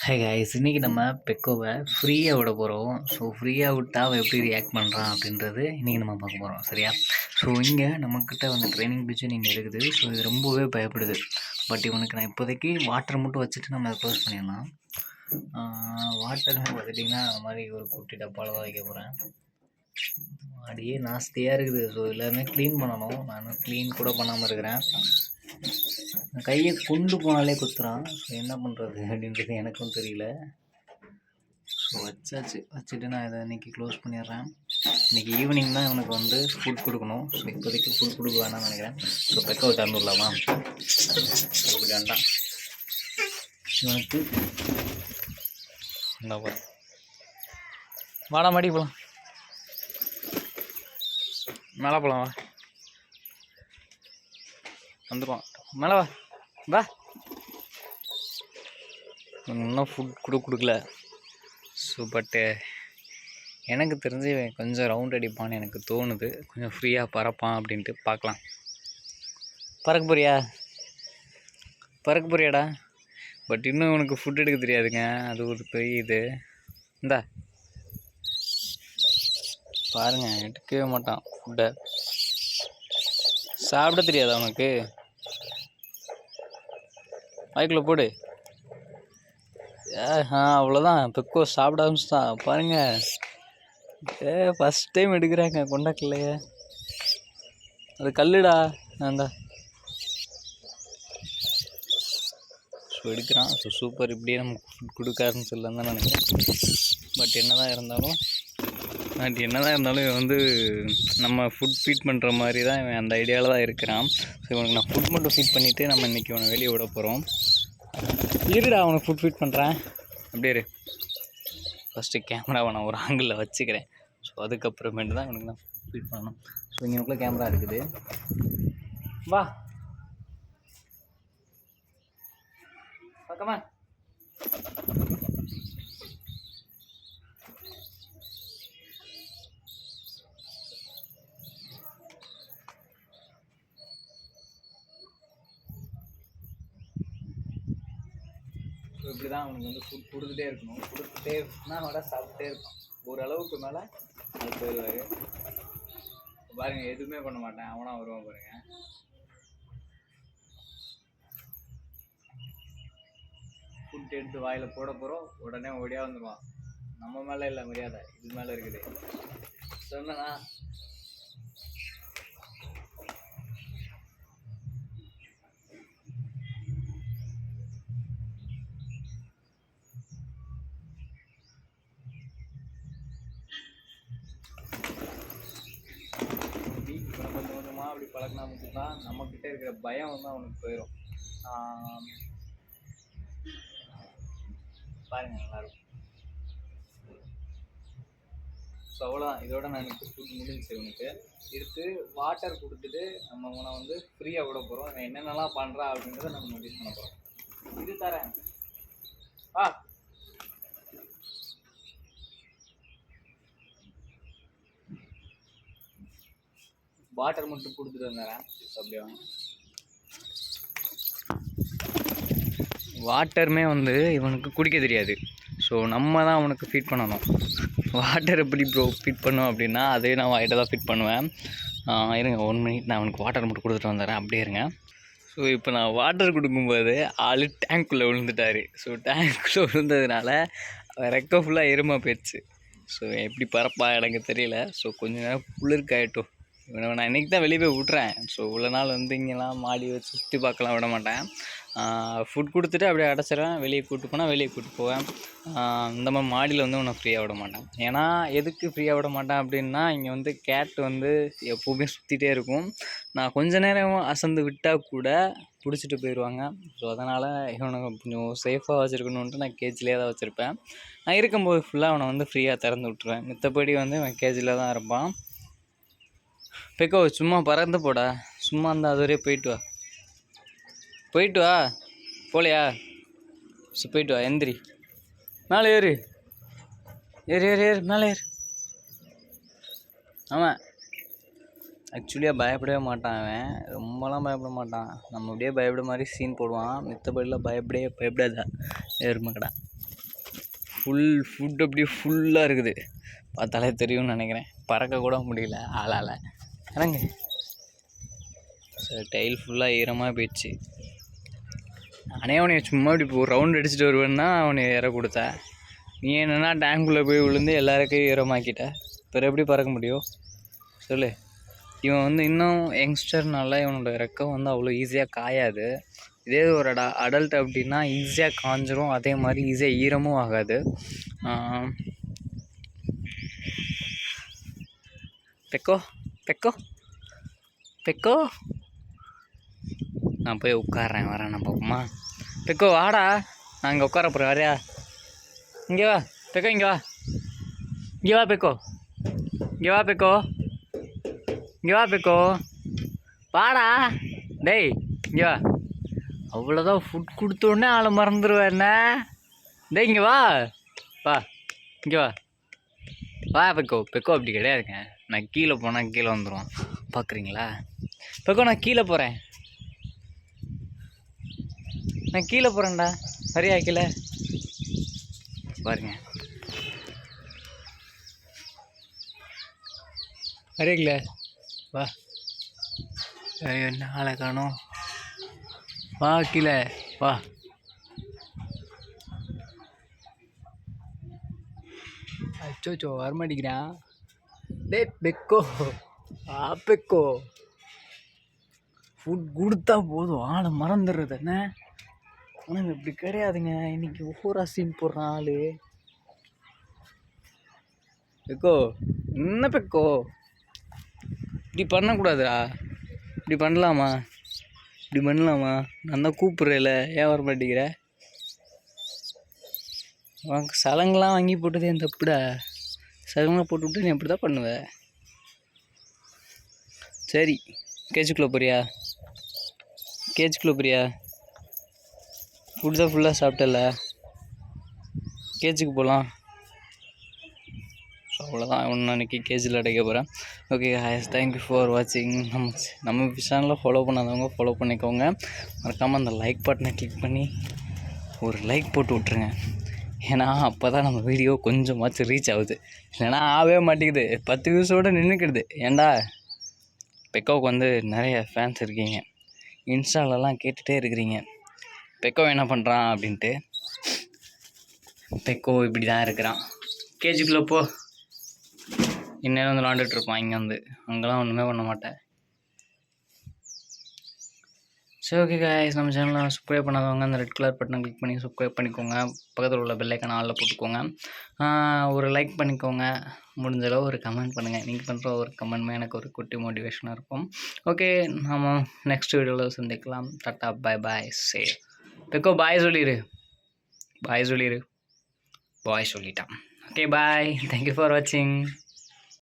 Hi guys, இன்றைக்கி நம்ம பெக்கோவை ஃப்ரீயாக விட போகிறோம். ஸோ ஃப்ரீயாக விட்டால் அவள் எப்படி ரியாக்ட் பண்ணுறான் அப்படின்றது இன்றைக்கி நம்ம பார்க்க போகிறோம். சரியா? ஸோ இங்கே நம்மக்கிட்ட வந்து ட்ரைனிங் பிச்சும் நீங்கள் இருக்குது. ஸோ இது ரொம்பவே பயப்படுது. பட் இவனுக்கு நான் இப்போதைக்கு வாட்டர் மட்டும் வச்சுட்டு நம்ம அதை க்ளோஸ் பண்ணிடலாம். வாட்டர் பார்த்துட்டிங்கன்னா அந்த மாதிரி ஒரு குட்டி டப்பாவில் தான் வைக்க போகிறேன். அப்படியே நாஸ்தியாக இருக்குது. ஸோ எல்லாருமே க்ளீன் பண்ணணும். நான் க்ளீன் கூட பண்ணாமல் இருக்கிறேன். கையை கொண்டு போனாலே குத்துறான். ஸோ என்ன பண்ணுறது அப்படின்றது எனக்கும் தெரியல. ஸோ வச்சுட்டு நான் இதை இன்றைக்கி க்ளோஸ் பண்ணிடுறேன். இன்றைக்கி ஈவினிங் தான் இவனுக்கு வந்து ஃபுட் கொடுக்கணும். ஸோ இப்போதைக்கு ஃபுட் கொடுக்க வேணாம்னு நினைக்கிறேன். ஸோ பெக்கவை திறந்துடலாமா? அப்படி வேண்டாம். இவனுக்கு வாடா மாடி போகலாம், மேலே போகலாம், வா வந்துடுவான், மேலே வா வா. இன்னும் ஃபுட் கொடுக்கல. ஸோ பட்டு எனக்கு தெரிஞ்சு கொஞ்சம் ரவுண்ட் அடிப்பான்னு எனக்கு தோணுது. கொஞ்சம் ஃப்ரீயாக பறப்பான் அப்படின்ட்டு பார்க்கலாம். பறக்க போறியாடா? பட் இன்னும் உனக்கு ஃபுட் எடுக்க தெரியாதுங்க. அது ஒரு பெரிய இது. இந்தா பாருங்க, எடுக்கவே மாட்டான் ஃபுட்டை. சாப்பிட தெரியாதா உனக்கு? வாய்க்குள்ள போடு. அவ்வளோதான், பெக்கோ சாப்பிட ஆரம்பிச்சிட்டான் பாருங்க. ஃபஸ்ட் டைம் எடுக்கிறாங்க கொண்டாக்கலையே. அது கல்லுடா. நான் தான் ஸோ எடுக்கிறான். So super. இப்படியே நம்ம ஃபுட் கொடுக்க ஆரம்பிச்சிடலாம் தான் நினைக்கிறேன். பட் என்னதான் இருந்தாலும் இவன் வந்து நம்ம ஃபுட் ஃபீட் பண்ணுற மாதிரி தான் இவன் அந்த ஐடியாவில் தான் இருக்கிறான். ஸோ இவனுக்கு நான் ஃபுட் மட்டும் ஃபீட் பண்ணிவிட்டு நம்ம இன்றைக்கி இவனை வெளியே விட போகிறோம். இருடா, அவனுக்கு ஃபுட் ஃபீட் பண்ணுறேன். அப்படியே இரு. ஃபஸ்ட்டு கேமராவை நான் ஒரு ஆங்கிளில் வச்சுக்கிறேன். ஸோ அதுக்கப்புறமேட்டு தான் இவனுக்கு நான் ஃபீட் பண்ணணும். ஸோ இங்கே எனக்குள்ளே கேமரா இருக்குது. வா பக்கமா. ஸோ இப்படி தான் அவனுக்கு வந்து ஃபுட் கொடுத்துட்டே இருக்கணும். கொடுத்துட்டே இருந்தால் அவட சாப்பிட்டே இருப்பான். ஓரளவுக்கு மேலே அது போயிடுவார். பாருங்கள், எதுவுமே பண்ண மாட்டேன், அவனாக வருவான் பாருங்கள். ஃபுட் எடுத்து வாயில் போட போகிறோம், உடனே ஓடியா வந்துடுவான். நம்ம மேலே இல்லை மரியாதை, இது மேலே இருக்குது. சொன்னா கொஞ்சம் கொஞ்சமாக அப்படி பழக்கினா மட்டும்தான் நம்மக்கிட்ட இருக்கிற பயம் வந்து அவனுக்கு போயிடும். பாருங்கள், நல்லாயிருக்கும். ஸோ அவ்வளோதான். இதோட நான் எனக்கு ஃபுட் முடிஞ்சிச்சு. இவனுக்கு எடுத்து வாட்டர் கொடுத்துட்டு நம்ம உன வந்து ஃப்ரீயாக விட போகிறோம். இவன் என்னென்னலாம் பண்ணுறா அப்படின்றத நம்ம நோட்டீஸ் பண்ண போகிறோம். இது தரேன். வாட்டர் மட்டும் கொடுத்துட்டு வந்தேன். அப்படியே வாட்டருமே வந்து இவனுக்கு குடிக்க தெரியாது. ஸோ நம்ம தான் அவனுக்கு ஃபீட் பண்ணணும். வாட்டர் எப்படி ஃபீட் பண்ணுவேன் அப்படின்னா, அதே நான் வாயிட்ட தான் ஃபீட் பண்ணுவேன். இருங்க 1 மினிட், நான் அவனுக்கு வாட்டர் மட்டும் கொடுத்துட்டு வந்துடுறேன். அப்படியே இருங்க. ஸோ இப்போ நான் வாட்டர் கொடுக்கும்போது ஆள் டேங்க்குள்ளே விழுந்துட்டார். ஸோ டேங்க்குள்ளே விழுந்ததுனால ரெக்க ஃபுல்லாக எருமை போயிடுச்சு. ஸோ எப்படி பறப்பா எனக்கு தெரியல. ஸோ கொஞ்சம் நேரம் குளிர்காயட்டும். இவனை நான் இன்றைக்கி தான் வெளியே போய் விட்றேன். ஸோ இவ்வளோ நாள் வந்து இங்கெல்லாம் மாடி வச்சு சுற்றி பார்க்கலாம் விட மாட்டேன். ஃபுட் கொடுத்துட்டு அப்படியே அடைச்சிடுவேன். வெளியே கூப்பிட்டு போனால் வெளியே கூப்பிட்டு போவேன். இந்த மாதிரி மாடியில் வந்து உன்னை ஃப்ரீயாக விட மாட்டேன். ஏன்னா எதுக்கு ஃப்ரீயாக விட மாட்டேன் அப்படின்னா, இங்கே வந்து கேட் வந்து எப்போவுமே சுற்றிட்டே இருக்கும். நான் கொஞ்ச நேரம் அசந்து விட்டால் கூட பிடிச்சிட்டு போயிடுவாங்க. ஸோ அதனால் இவனை கொஞ்சம் சேஃபாக வச்சுருக்கணுன்ட்டு நான் கேஜிலே தான் வச்சுருப்பேன். நான் இருக்கும்போது ஃபுல்லாக அவனை வந்து ஃப்ரீயாக திறந்து விட்ருவேன். மித்தபடி வந்து அவன் கேஜில் தான் இருப்பான். பெக்கோ சும்மா பறந்து போடா. சும்மா இருந்தால் அது வரையும் போயிட்டு வா. போலையா? ஸோ போயிட்டு வா. எந்திரி, மேலே ஏறு மேலே ஏறு. ஆமாம், ஆக்சுவலியாக பயப்படவே மாட்டான் அவன். ரொம்பலாம் பயப்பட மாட்டான். நம்ம அப்படியே பயப்பட மாதிரி சீன் போடுவான். மித்தபடிலாம் பயப்படாத ஏறுமக்கடா. ஃபுட் அப்படியே ஃபுல்லாக இருக்குது. பார்த்தாலே தெரியும்னு நினைக்கிறேன். பறக்க கூட முடியல ஆளால். இறங்கு. சரி, டைல் ஃபுல்லாக ஈரமாக போயிடுச்சு. நானே அவனை சும்மா இப்படி இப்போ ரவுண்ட் அடிச்சுட்டு வருவேன்னா அவனை இற கொடுத்தேன். நீ என்னென்னா டேங்குள்ளே போய் விழுந்து எல்லாருக்கையும் ஈரமாக்கிட்ட. பிறகு எப்படி பறக்க முடியும் சொல்லு? இவன் வந்து இன்னும் யங்ஸ்டர்னால இவனோட ரெக்கம் வந்து அவ்வளோ ஈஸியாக காயாது. இதே ஒரு அடல்ட் அப்படின்னா ஈஸியாக காஞ்சிரும். அதே மாதிரி ஈஸியாக ஈரமும் ஆகாது. பெக்கோ பெக்கோ பெக்கோ, நான் போய் உட்காடுறேன், வரேன். நான் பார்ப்போமா? பெக்கோ வாடா, நான் இங்கே உட்கார போகிறேன். வரையா? இங்கே வா பெக்கோ, இங்கே வா, இங்கே வா பெக்கோ, இங்கே வா பெக்கோ, இங்கே வா பெக்கோ, வாடா. டேய் இங்கே வா. அவ்வளோதான், ஃபுட் கொடுத்தோடனே ஆளை மறந்துடுவேன் என்ன? டேய் இங்கே வா, வா இங்கே வா, வா பெக்கோ. பெக்கோ அப்படி கிடையாதுங்க. நான் கீழே போனால் கீழே வந்துடுவான், பார்க்குறீங்களா? பெக்கோ நான் கீழே போகிறேன், நான் கீழே போகிறேன்டா. சரியா கீழே பாருங்க. சரிங்கள வா. என்ன ஆளை காணோம். வா கீழே வா. அச்சோச்சோ வரமாட்டேங்கிறான். டே பெக்கோ, ஆ பெக்கோ. ஃபுட் கொடுத்தா போதும் ஆளை மறந்துடுறது என்ன? ஆனால் இப்படி கிடையாதுங்க. இன்னைக்கு ஒவ்வொரு சீன் போடுறான் ஆள். பெக்கோ என்ன பெக்கோ, இப்படி பண்ணக்கூடாதுடா. இப்படி பண்ணலாமா? இப்படி பண்ணலாமா? நான் தான் கூப்பிட்றேல, ஏன் வர மாட்டேங்கிற? உனக்கு சலங்கெலாம் வாங்கி போட்டதே என் தப்புடா. சலங்கெலாம் போட்டு விட்டு நீ அப்படி தான் பண்ணுவேன். சரி, கேஜுக்குள்ளே போறியா? கேஜுக்குள்ளே போறியா? ஃபுட் தான் ஃபுல்லாக சாப்பிட்டல, கேஜுக்கு போகலாம். ஸோ அவ்வளோதான், ஒன்று அன்றைக்கி கேஜில் அடைக்க போகிறேன். ஓகே ஹாய்ஸ், தேங்க்யூ ஃபார் வாட்சிங். நம்ம சேனலில் ஃபாலோ பண்ணாதவங்க ஃபாலோ பண்ணிக்கோங்க. மறக்காமல் அந்த லைக் பட்டனை கிளிக் பண்ணி ஒரு லைக் போட்டு விட்ருங்க. ஏன்னா அப்போ தான் நம்ம வீடியோ கொஞ்சமாச்சும் ரீச் ஆகுது. இல்லைன்னா ஆகவே மாட்டேங்குது, 10 வியூஸோடு நின்றுக்கிடுது. ஏன்டா பெக்கோவுக்கு வந்து நிறைய ஃபேன்ஸ் இருக்கீங்க, இன்ஸ்டாலெலாம் கேட்டுகிட்டே இருக்கிறீங்க பெக்கோ என்ன பண்ணுறான் அப்படின்ட்டு. பெக்கோ இப்படி தான் இருக்கிறான். கேஜுக்குள்ளே போ, இன்னும் வந்து விளாண்டுட்ருப்பான். இங்கே வந்து அங்கெல்லாம் ஒன்றுமே பண்ண மாட்டேன். சரி ஓகே காய்ஸ், நம்ம சேனலில் சப்ஸ்கிரைப் பண்ணாதவங்க அந்த ரெட் கலர் பட்டனை கிளிக் பண்ணி சப்ஸ்கிரைப் பண்ணிக்கோங்க. பக்கத்தில் உள்ள பெல்லைக்கான ஆளில் போட்டுக்கோங்க. ஒரு லைக் பண்ணிக்கோங்க. முடிஞ்சளவு ஒரு கமெண்ட் பண்ணுங்கள். நீங்கள் பண்ணுற ஒரு கமெண்ட்மே எனக்கு ஒரு குட்டி மோட்டிவேஷனாக இருக்கும். ஓகே, நம்ம நெக்ஸ்ட் வீடியோவில் சந்திக்கலாம். டாட்டா பாய் பாய். சே பெக்கோ பாய் சொல்லிடு, பாய் சொல்லிடு. பாய் சொல்லிட்டான். ஓகே பாய், தேங்க்யூ ஃபார் வாட்சிங்.